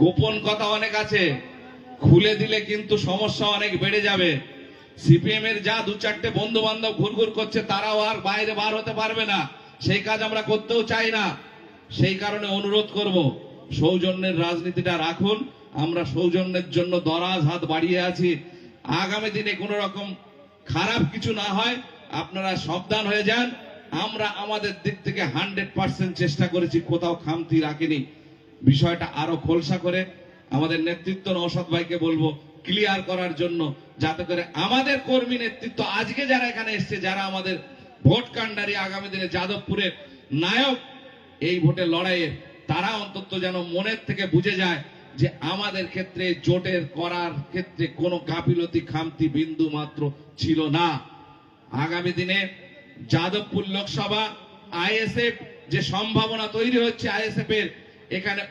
গোপন কথা অনেক আছে, খুলে দিলে কিন্তু সমস্যা অনেক বেড়ে যাবে। সিপিএম এর যা দু চারটে বন্ধু বান্ধব ঘুরঘুর করছে তারাও আর বাইরে বার হতে পারবে না, সেই কাজ আমরা করতেও চাই না। সেই কারণে অনুরোধ করব, সৌজন্যের রাজনীতিটা রাখুন। আমরা সৌজন্যের জন্য দরাজ হাত বাড়িয়ে আছি। আগামী দিনে কোন রকম খারাপ কিছু না হয় আপনারা সাবধান হয়ে যান। আমরা আমাদের দিক থেকে 100% চেষ্টা করেছি, কোথাও খামতি রাখিনি। বিষয়টা আরো খোলসা করে আমাদের নেতৃত্ব নওশাদ ভাইকে বলবো ক্লিয়ার করার জন্য, যাতে করে আমাদের কর্মী নেতৃত্ব আজকে যারা এখানে এসছে, যারা আমাদের ভোট কাণ্ডারি, আগামী দিনে যাদবপুরের নায়ক এই ভোটের লড়াইয়ে, তারা অন্তত যেন মনের থেকে বুঝে যায় যে আমাদের ক্ষেত্রে জোটের করার ক্ষেত্রে কোনো গাফিলতি খামতি বিন্দু মাত্র ছিল না। আগামী দিনে যাদবপুর লোকসভা আইএসএফ যে সম্ভাবনা তৈরি হচ্ছে, আইএসএফ এর এখানে